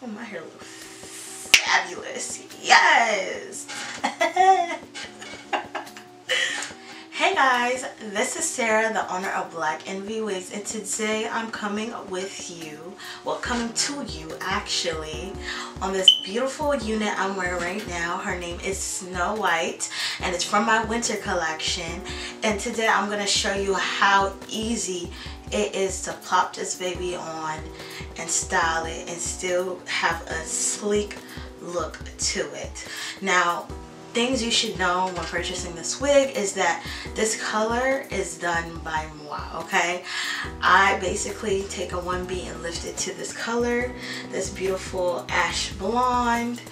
Oh, my hair looks fabulous. Yes. Hey guys, this is Sarah, the owner of Black Envy Wigs, and today I'm coming to you actually, on this beautiful unit I'm wearing right now. Her name is Snow White, and it's from my winter collection. And today I'm going to show you how easy it is to plop this baby on and style it and still have a sleek look to it. Now, things you should know when purchasing this wig is that this color is done by moi, okay? I basically take a 1B and lift it to this color, this beautiful ash blonde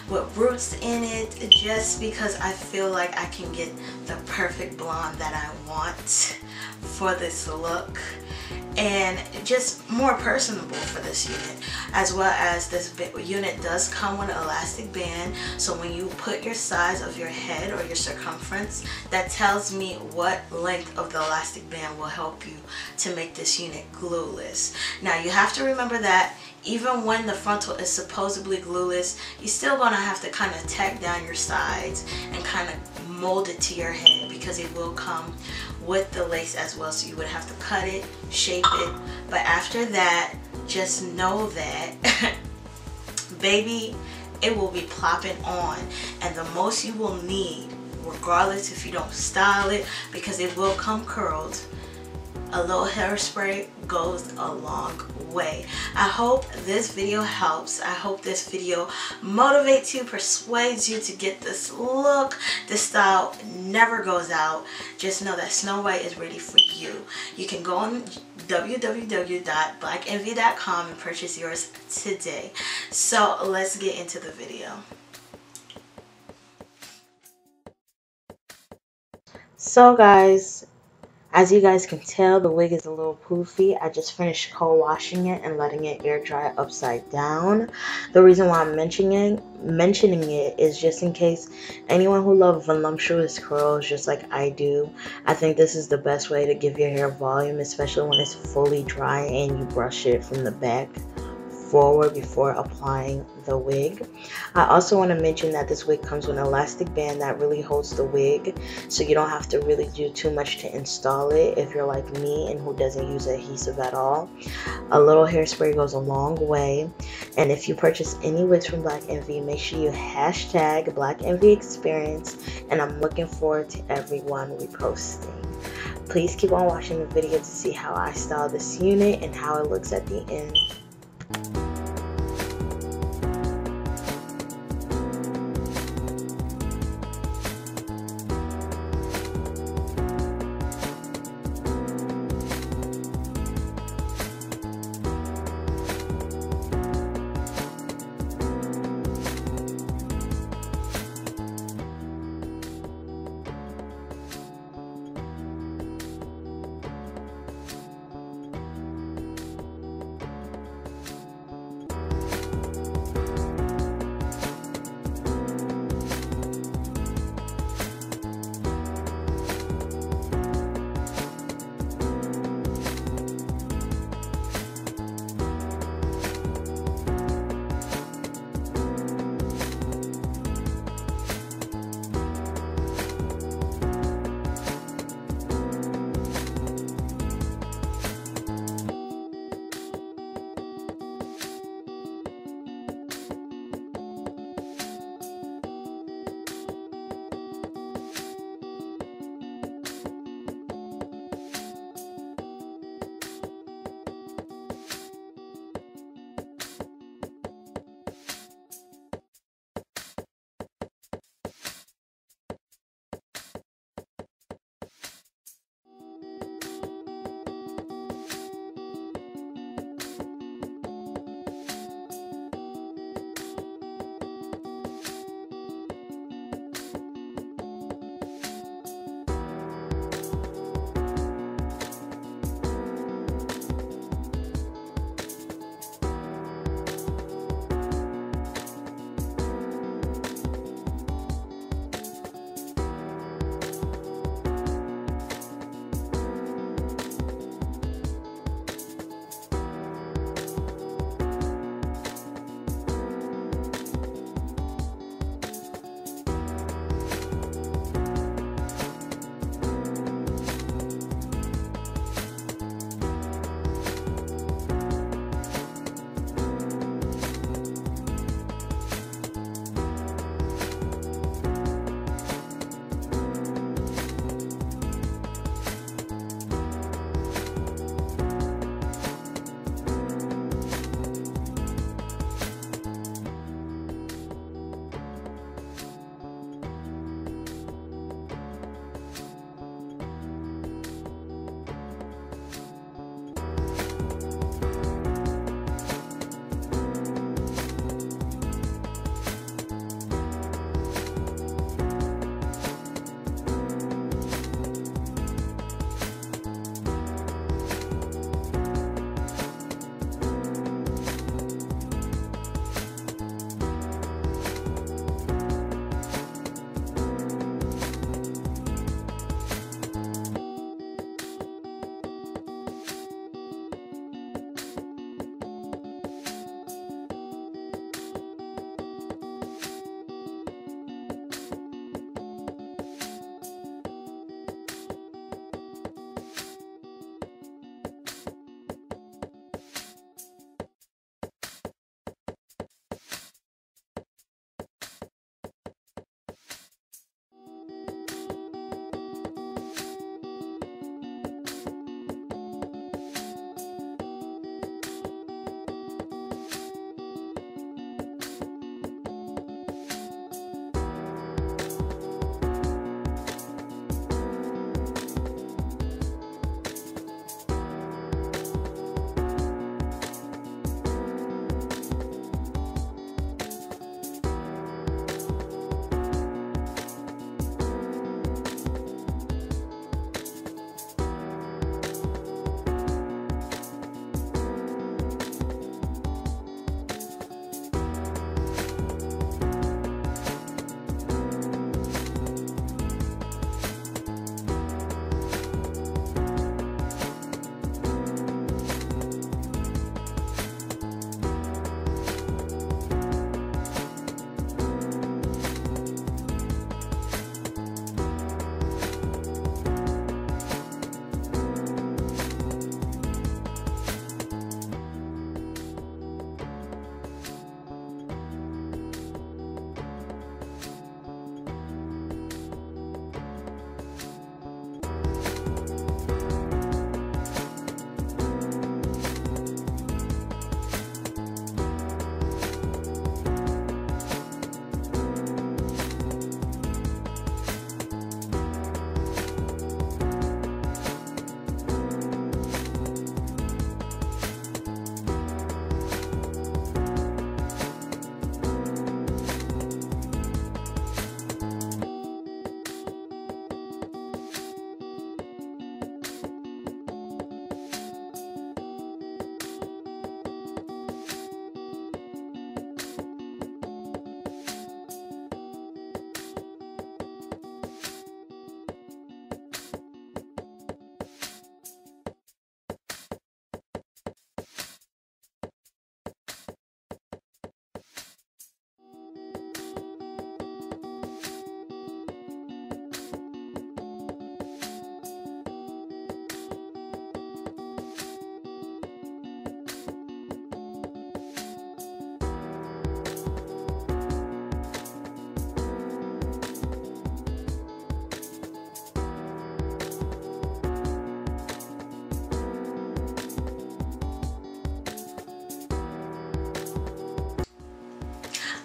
with roots in it, just because I feel like I can get the perfect blonde that I want for this look, and just more personable for this unit. As well as this unit does come with an elastic band, so when you put your size of your head or your circumference, that tells me what length of the elastic band will help you to make this unit glueless. Now you have to remember that even when the frontal is supposedly glueless, you're still gonna have to kind of tack down your sides and kind of mold it to your head, because it will come with the lace as well, so you would have to cut it, shape it. But after that, just know that baby, it will be plopping on, and the most you will need, regardless if you don't style it, because it will come curled, a little hairspray goes a long way. I hope this video helps. I hope this video motivates you, persuades you to get this look. This style never goes out. Just know that Snow White is ready for you. You can go on www.blackenvy.com and purchase yours today. So let's get into the video. So guys, as you guys can tell, the wig is a little poofy. I just finished co-washing it and letting it air dry upside down. The reason why I'm mentioning it is just in case anyone who loves voluptuous curls just like I do. I think this is the best way to give your hair volume, especially when it's fully dry and you brush it from the back forward before applying the wig. I also want to mention that this wig comes with an elastic band that really holds the wig, so you don't have to really do too much to install it if you're like me and who doesn't use adhesive at all. A little hairspray goes a long way. And if you purchase any wigs from Black Envy, make sure you hashtag Black Envy Experience, and I'm looking forward to everyone reposting. Please keep on watching the video to see how I style this unit and how it looks at the end.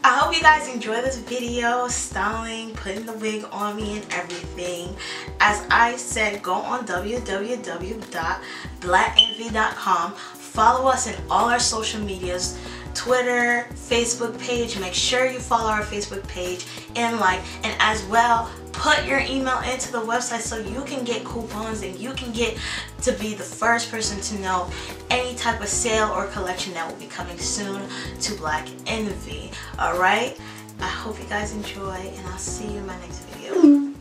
I hope you guys enjoy this video, styling, putting the wig on me and everything. As I said, go on www.blackenvy.com. Follow us in all our social medias, Twitter, Facebook page. Make sure you follow our Facebook page and like, and as well, put your email into the website so you can get coupons and you can get to be the first person to know any type of sale or collection that will be coming soon to Black Envy. Alright, I hope you guys enjoy and I'll see you in my next video.